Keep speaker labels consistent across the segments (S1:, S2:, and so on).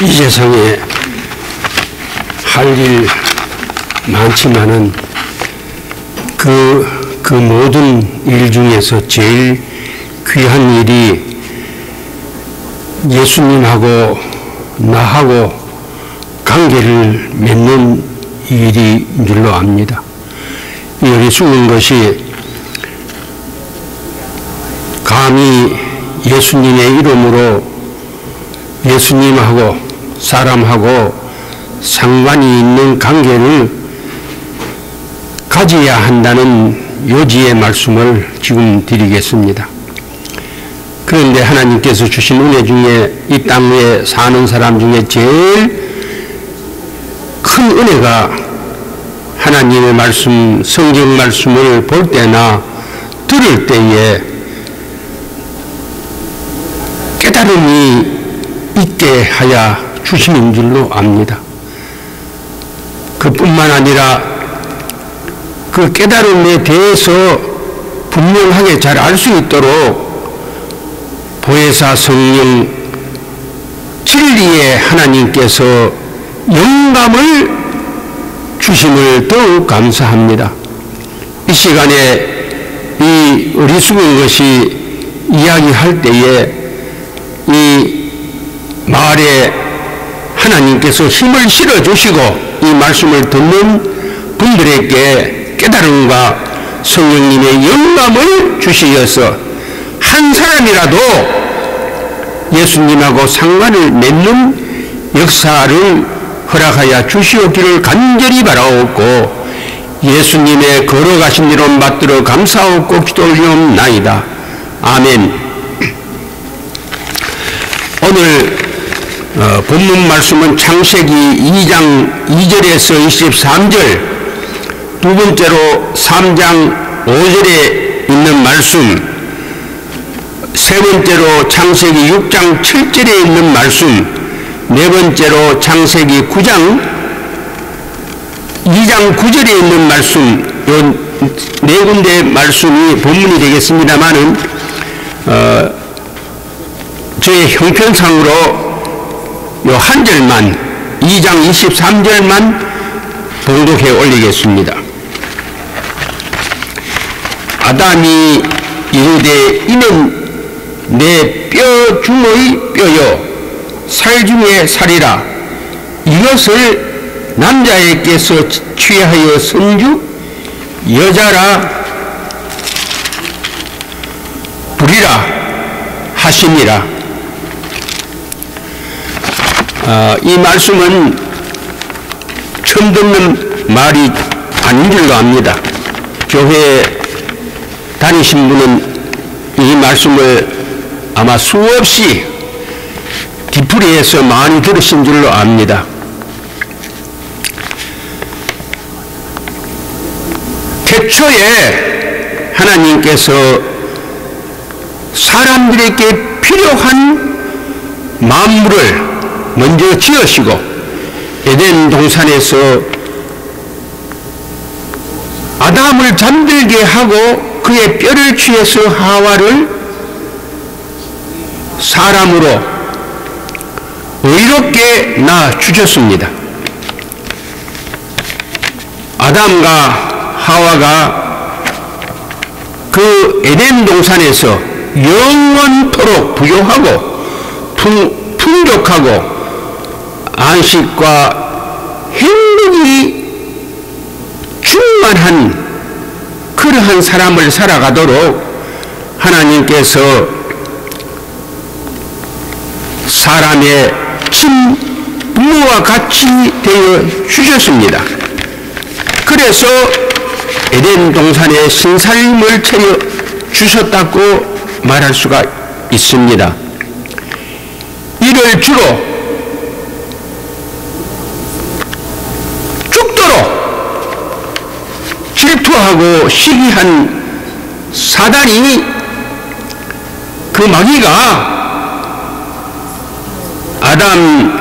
S1: 이 세상에 할 일 많지만은 그 모든 일 중에서 제일 귀한 일이 예수님하고 나하고 관계를 맺는 일인 줄로 압니다. 여기 숨은 것이 감히 예수님의 이름으로 예수님하고 사람하고 상관이 있는 관계를 가져야 한다는 요지의 말씀을 지금 드리겠습니다. 그런데 하나님께서 주신 은혜 중에 이 땅 위에 사는 사람 중에 제일 큰 은혜가 하나님의 말씀, 성경 말씀을 볼 때나 들을 때에 깨달음이 있게 하여 주시는 줄로 압니다. 그뿐만 아니라 그 깨달음에 대해서 분명하게 잘 알 수 있도록 보혜사 성령 진리의 하나님께서 영감을 주심을 더욱 감사합니다. 이 시간에 이 어리숙은 것이 이야기할 때에 이 말에 하나님께서 힘을 실어주시고 이 말씀을 듣는 분들에게 깨달음과 성령님의 영감을 주시어서 한 사람이라도 예수님하고 상관을 맺는 역사를 허락하여 주시옵기를 간절히 바라옵고 예수님의 걸어가신 이름 받들어 감사하옵고 기도 올리옵나이다. 아멘. 오늘 본문 말씀은 창세기 2장 2절에서 23절, 두 번째로 3장 5절에 있는 말씀, 세 번째로 창세기 6장 7절에 있는 말씀, 네 번째로 창세기 2장 9절에 있는 말씀, 요 네 군데 말씀이 본문이 되겠습니다만은 저의 형편상으로 요 한 절만 2장 23절만 봉독해 올리겠습니다. 아담이 이르되 이는 내 뼈 중의 뼈요 살 중에 살이라. 이것을 남자에게서 취하여 선주 여자라 부리라 하시니라. 이 말씀은 처음 듣는 말이 아닌 줄로 압니다. 교회에 다니신 분은 이 말씀을 아마 수없이 뒤풀이해서 많이 들으신 줄로 압니다. 태초에 하나님께서 사람들에게 필요한 만물을 먼저 지으시고 에덴 동산에서 아담을 잠들게 하고 그의 뼈를 취해서 하와를 사람으로 의롭게 낳아주셨습니다. 아담과 하와가 그 에덴 동산에서 영원토록 부요하고 풍족하고 안식과 행복이 충만한 그러한 사람을 살아가도록 하나님께서 사람의 친부모와 같이 되어 주셨습니다. 그래서 에덴 동산에 신살림을 차려 주셨다고 말할 수가 있습니다. 이를 주로 죽도록 질투하고 시기한 사단이, 그 마귀가 아담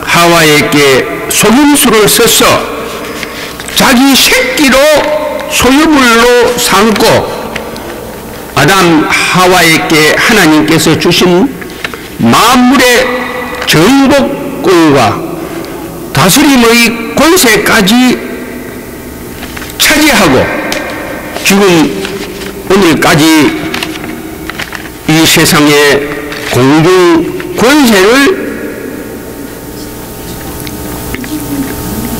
S1: 하와에게 속임수를 써서 자기 새끼로 소유물로 삼고 아담 하와에게 하나님께서 주신 만물의 정복 정권과 다스림의 권세까지 차지하고 지금 오늘까지 이 세상의 공중 권세를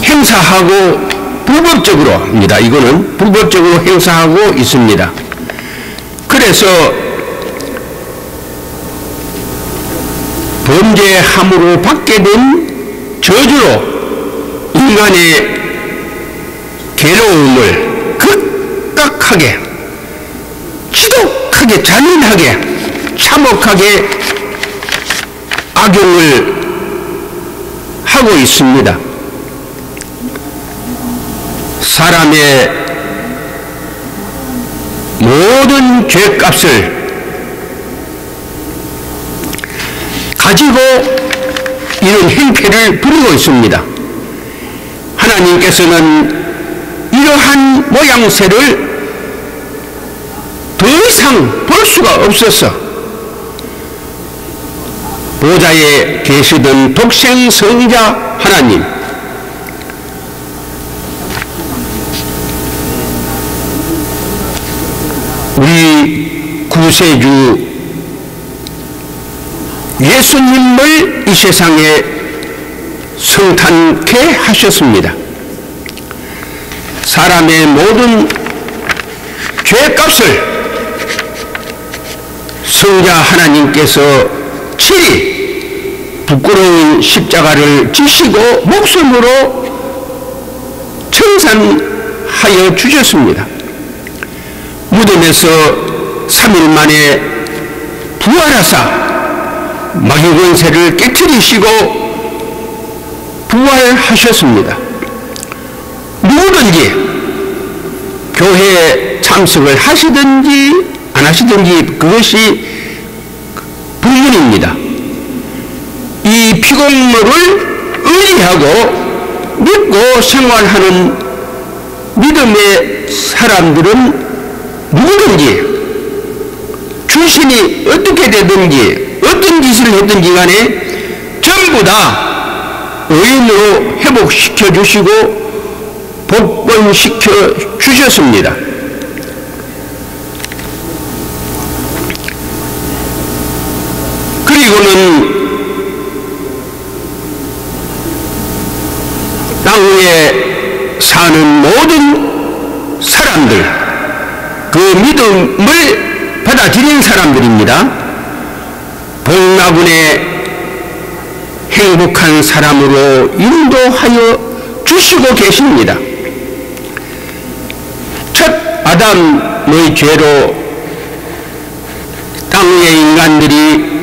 S1: 행사하고 불법적으로입니다. 이거는 불법적으로 행사하고 있습니다. 그래서 범죄함으로 받게 된 저주로 인간의 괴로움을 극악하게, 지독하게, 잔인하게, 참혹하게 악용을 하고 있습니다. 사람의 모든 죄값을 가지고 이런 행패를 부리고 있습니다. 하나님께서는 이러한 모양새를 더 이상 볼 수가 없어서 보좌에 계시던 독생 성자 하나님, 우리 구세주 예수님을 이 세상에 성탄케 하셨습니다. 사람의 모든 죄값을 성자 하나님께서 친히 부끄러운 십자가를 지시고 목숨으로 청산하여 주셨습니다. 무덤에서 3일 만에 부활하사 마귀 권세를 깨트리시고 부활하셨습니다. 누구든지 교회에 참석을 하시든지 안 하시든지 그것이 불문입니다. 이 피공물을 의지하고 믿고 생활하는 믿음의 사람들은 누구든지 출신이 어떻게 되든지 어떤 짓을 했든지 간에 전부 다 의인으로 회복시켜 주시고 복권시켜 주셨습니다. 그리고는 땅 위에 사는 모든 사람들, 그 믿음을 받아들인 사람들입니다. 복나군의 행복한 사람으로 인도하여 주시고 계십니다. 첫 아담의 죄로 땅 위의 인간들이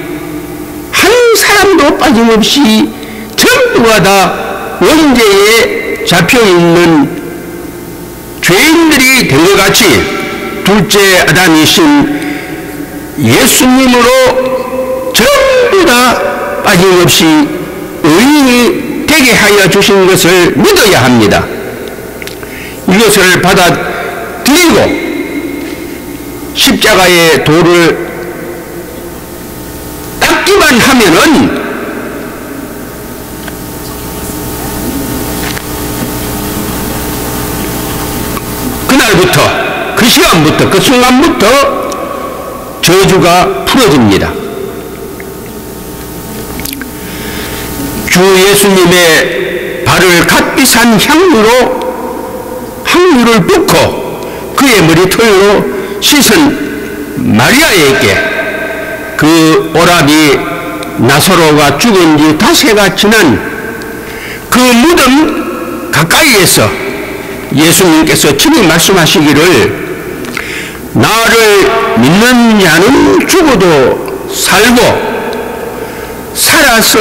S1: 한 사람도 빠짐없이 전부가 다 원죄에 잡혀있는 죄인들이 된 것 같이 둘째 아담이신 예수님으로 전부 다 빠짐없이 의인이 되게 하여 주신 것을 믿어야 합니다. 이것을 받아들이고 십자가의 도를 닦기만 하면은 그날부터, 그 시간부터, 그 순간부터 저주가 풀어집니다. 주 예수님의 발을 갓비싼 향유를 붓고 그의 머리털로 씻은 마리아에게 그 오라비 나사로가 죽은 지 닷새가 지난 그 무덤 가까이에서 예수님께서 친히 말씀하시기를 나를 믿는 자는 죽어도 살고 살아서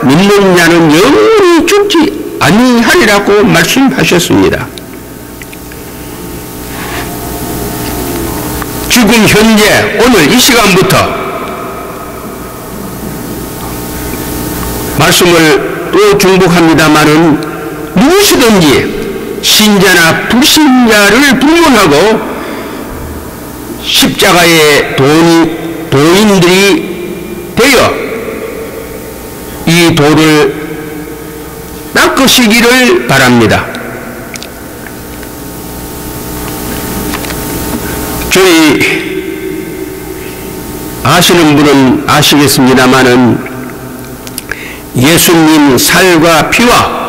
S1: 믿는 자는 영원히 죽지 아니하리라고 말씀하셨습니다. 지금 현재 오늘 이 시간부터 말씀을 또 중복합니다마는 누구시든지 신자나 불신자를 불문하고 십자가의 도인들이 되어 이 도를 닦으시기를 바랍니다. 저희 아시는 분은 아시겠습니다마는 예수님 살과 피와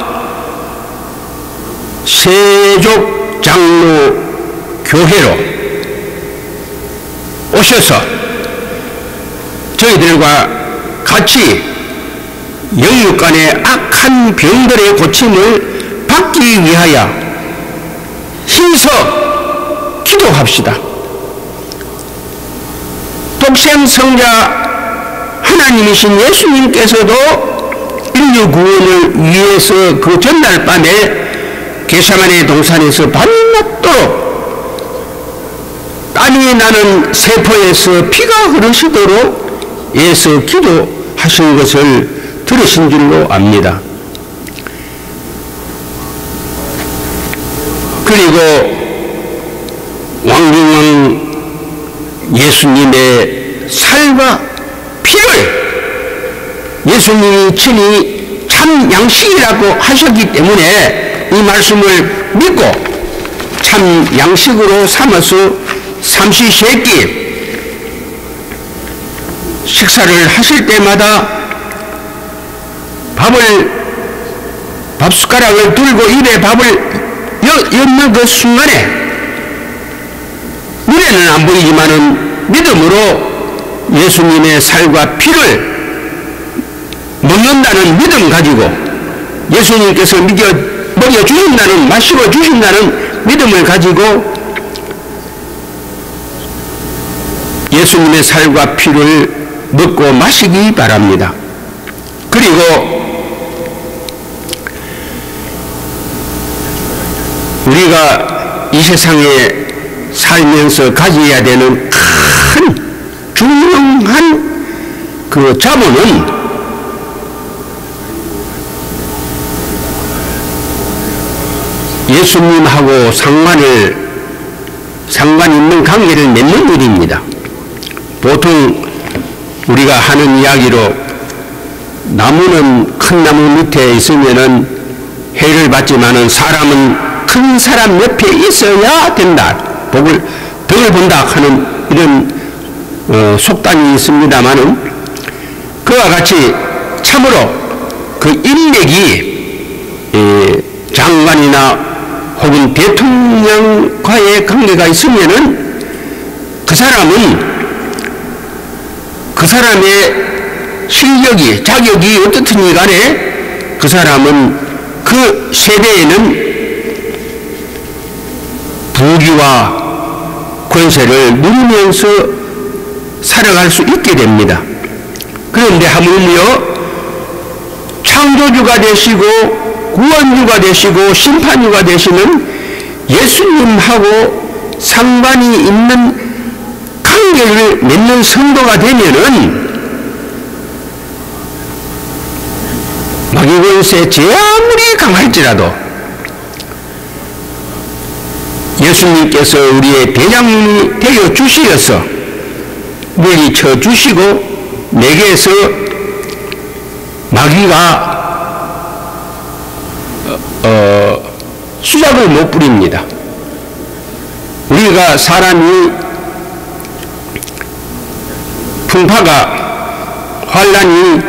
S1: 세족 장로 교회로 오셔서 저희들과 같이 영육간의 악한 병들의 고침을 받기 위하여 힘써 기도합시다. 독생 성자 하나님이신 예수님께서도 인류 구원을 위해서 그 전날 밤에 게세마네 동산에서 밤낮도록 땀이 나는 세포에서 피가 흐르시도록 애써 기도하신 것을 들으신 줄로 압니다. 그리고 왕중왕 예수님의 살과 피를 예수님이 친히 참 양식이라고 하셨기 때문에 이 말씀을 믿고 참 양식으로 삼아서 삼시세끼 식사를 하실 때마다 밥숟가락을 들고 입에 밥을 엿는 그 순간에 눈에는 안 보이지만은 믿음으로 예수님의 살과 피를 먹는다는 믿음 가지고 예수님께서 먹여주신다는, 마시고 주신다는 믿음을 가지고 예수님의 살과 피를 먹고 마시기 바랍니다. 그리고 우리가 이 세상에 살면서 가져야 되는 큰 중요한 그 자본은 예수님하고 상관 있는 관계를 맺는 일입니다. 보통 우리가 하는 이야기로 나무는 큰 나무 밑에 있으면은 해를 받지만은 사람은 큰 사람 옆에 있어야 된다, 덕을 본다 하는 이런 속담이 있습니다만은 그와 같이 참으로 그 인맥이 장관이나 혹은 대통령과의 관계가 있으면은 그 사람의 실력이, 자격이 어떻든지 간에 그 사람은 그 세대에는 부귀와 권세를 누리면서 살아갈 수 있게 됩니다. 그런데 하물며 창조주가 되시고 구원주가 되시고 심판주가 되시는 예수님하고 상관이 있는 관계를 맺는 성도가 되면은 마귀권세 제 아무리 강할지라도 예수님께서 우리의 대장님이 되어 주시어서 물리쳐 주시고 내게서 마귀가 수작을 못 부립니다. 우리가 사람이 풍파가, 환란이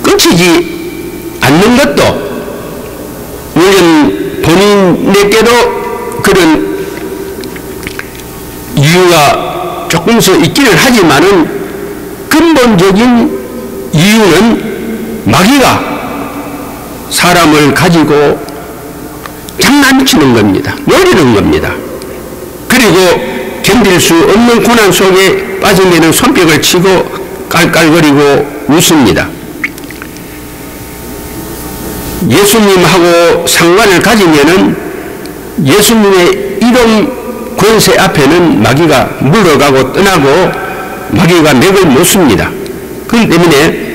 S1: 끝이지 않는 것도 물론 본인에게도 그런 이유가 조금씩 있기는 하지만은 근본적인 이유는 마귀가 사람을 가지고 장난치는 겁니다. 노리는 겁니다. 그리고 견딜 수 없는 고난 속에 빠지면 손뼉을 치고 깔깔거리고 웃습니다. 예수님하고 상관을 가지면은 예수님의 이런 권세 앞에는 마귀가 물러가고 떠나고 마귀가 맥을 못 씁니다. 그렇기 때문에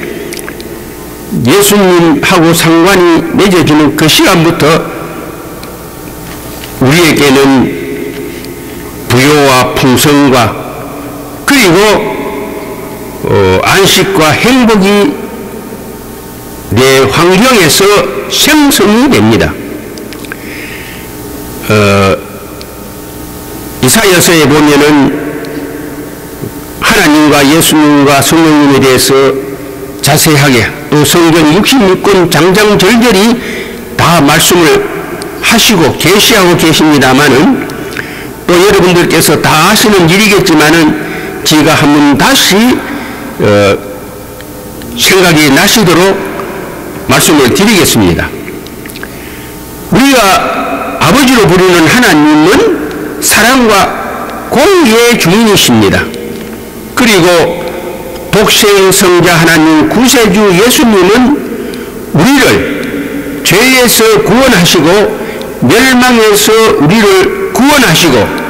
S1: 예수님하고 상관이 맺어지는 그 시간부터 우리에게는 부요와 풍성과 그리고 안식과 행복이 내 환경에서 생성이 됩니다. 이사야서에 보면은 하나님과 예수님과 성령님에 대해서 자세하게 또 성경 66권 장장절절히 다 말씀을 하시고 계시하고 계십니다마는 또 여러분들께서 다 아시는 일이겠지만은 제가 한번 다시 생각이 나시도록 말씀을 드리겠습니다. 우리가 아버지로 부르는 하나님은 사랑과 공의의 주인이십니다. 그리고 독생성자 하나님 구세주 예수님은 우리를 죄에서 구원하시고 멸망에서 우리를 구원하시고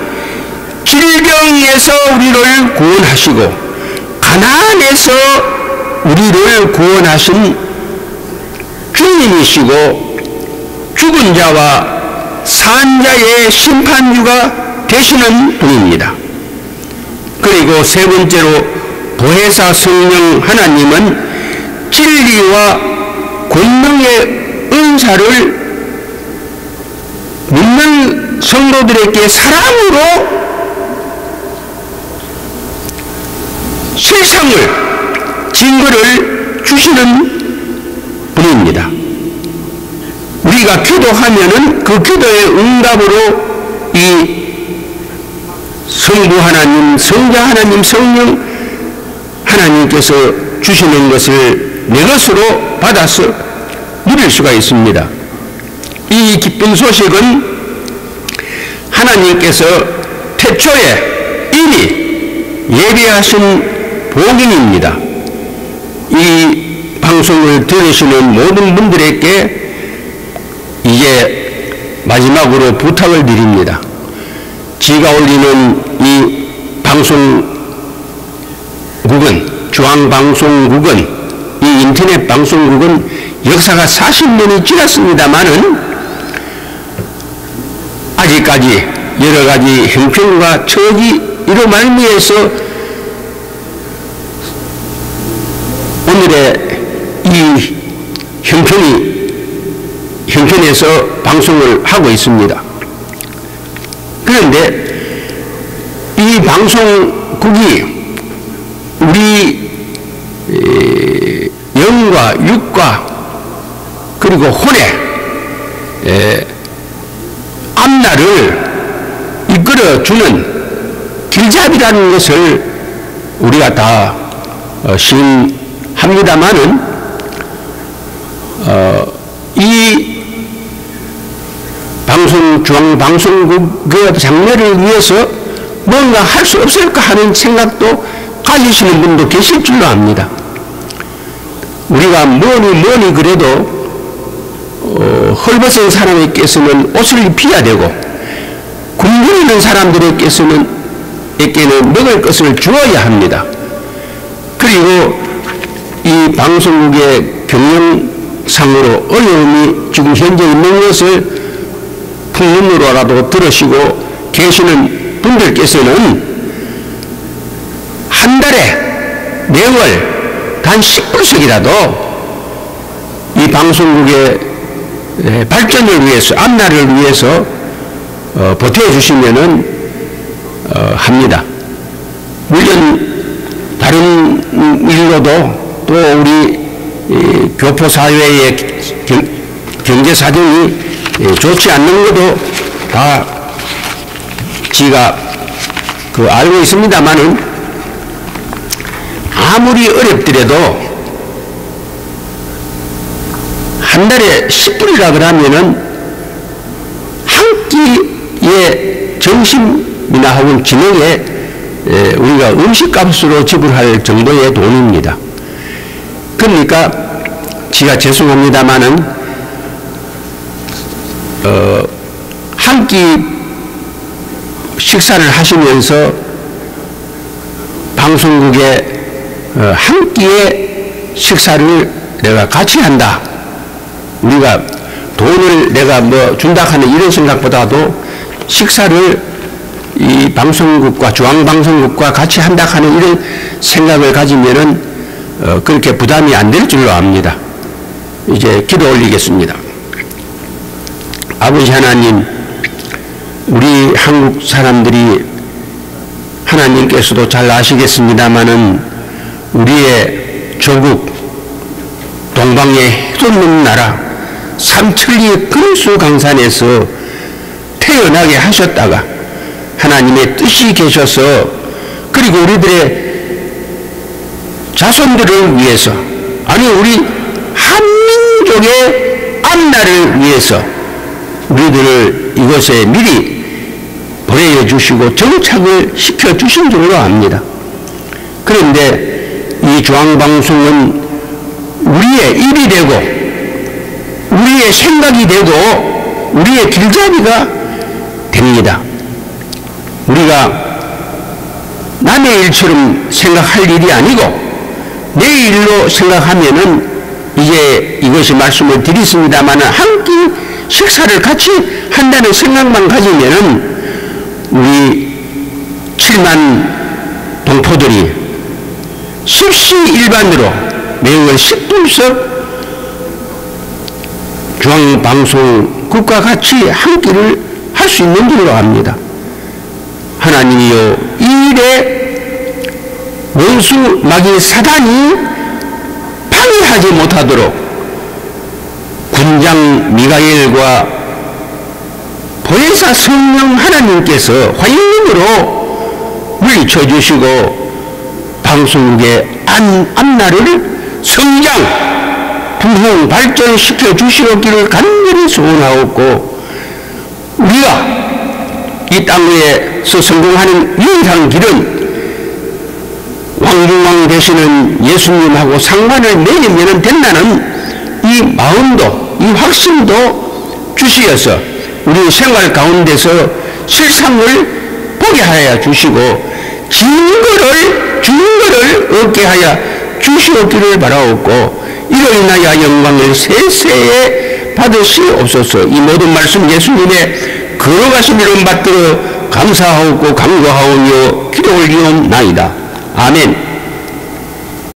S1: 질병에서 우리를 구원하시고 가난에서 우리를 구원하신 주님이시고 죽은 자와 산 자의 심판주가 되시는 분입니다. 그리고 세 번째로 보혜사 성령 하나님은 진리와 권능의 은사를 믿는 성도들에게 사랑으로 실상을 증거를 주시는 분입니다. 우리가 기도하면은 그 기도의 응답으로 이 성부 하나님, 성자 하나님, 성령 하나님께서 주시는 것을 내 것으로 받아서 누릴 수가 있습니다. 이 기쁜 소식은 하나님께서 태초에 이미 예비하신 복음입니다. 이 방송을 들으시는 모든 분들에게 이제 마지막으로 부탁을 드립니다. 제가 올리는 이 방송국은, 중앙방송국은, 이 인터넷 방송국은 역사가 40년이 지났습니다마는 아직까지 여러 가지 형편과 처지 이로 말미에서 오늘의 이 형편에서 방송을 하고 있습니다. 그런데 이 방송국이 우리 영과 육과 그리고 혼의 앞날을 이끌어주는 길잡이라는 것을 우리가 다 시인합니다마는 이 중앙방송국의 장래를 위해서 뭔가 할 수 없을까 하는 생각도 가지시는 분도 계실 줄로 압니다. 우리가 뭐니 그래도 헐벗은 사람에게서는 옷을 입혀야 되고 굶고 있는 사람들에게는 먹을 것을 주어야 합니다. 그리고 이 방송국의 경영상으로 어려움이 지금 현재 있는 것을 풍문으로라도 들으시고 계시는 분들께서는 한 달에 매월 단 10불씩이라도 이 방송국의 발전을 위해서, 앞날을 위해서 보태주시면은 합니다. 물론 다른 일로도 또 우리 교포사회의 경제사정이 좋지 않는 것도 다 지가 알고 있습니다만은 아무리 어렵더라도 한 달에 10불이라 그러면은 한 끼의 점심이나 혹은 저녁에 우리가 음식값으로 지불할 정도의 돈입니다. 그러니까 지가 죄송합니다마는 한 끼 식사를 하시면서 방송국에 한 끼의 식사를 내가 같이 한다. 우리가 돈을 내가 준다 하는 이런 생각보다도 식사를 이 방송국과 중앙방송국과 같이 한다 하는 이런 생각을 가지면은 그렇게 부담이 안 될 줄로 압니다. 이제 기도 올리겠습니다. 아버지 하나님, 우리 한국 사람들이 하나님께서도 잘 아시겠습니다마는 우리의 조국, 동방의 해도 없는 나라, 삼천리 금수강산에서 태어나게 하셨다가 하나님의 뜻이 계셔서, 그리고 우리들의 자손들을 위해서, 아니 우리 한민족의 앞날을 위해서 우리들을 이곳에 미리 보내어 주시고 정착을 시켜 주신 줄로 압니다. 그런데 이 중앙방송은 우리의 입이 되고 우리의 생각이 되고 우리의 길잡이가 됩니다. 우리가 남의 일처럼 생각할 일이 아니고 내 일로 생각하면은, 이제 이것이 말씀을 드리겠습니다만, 한 끼 식사를 같이 한다는 생각만 가지면은 우리 7만 동포들이 십시일반으로 매월 10분씩 중앙방송국과 같이 한 끼를 할 수 있는 줄로 압니다. 하나님이여, 이 일에 원수 마귀 사단이 방해하지 못하도록 군장 미가엘과 보혜사 성령 하나님께서 화인님으로 물리쳐 주시고 방송국의 앞날을 성장, 부흥, 발전시켜 주시기를 간절히 소원하옵고, 우리가 이 땅 위에서 성공하는 유일한 길은 왕중왕 되시는 예수님하고 상관을 맺으면 된다는 이 마음도, 이 확신도 주시어서 우리 생활 가운데서 실상을 보게 하여 주시고 증거를 얻게 하여 주시옵기를 바라옵고, 이로 인하여 영광을 세세에 받으시옵소서. 이 모든 말씀 예수님의 걸어가신 이름 받들어 감사하옵고 간구하오며 기도 올리옵나이다. 아멘.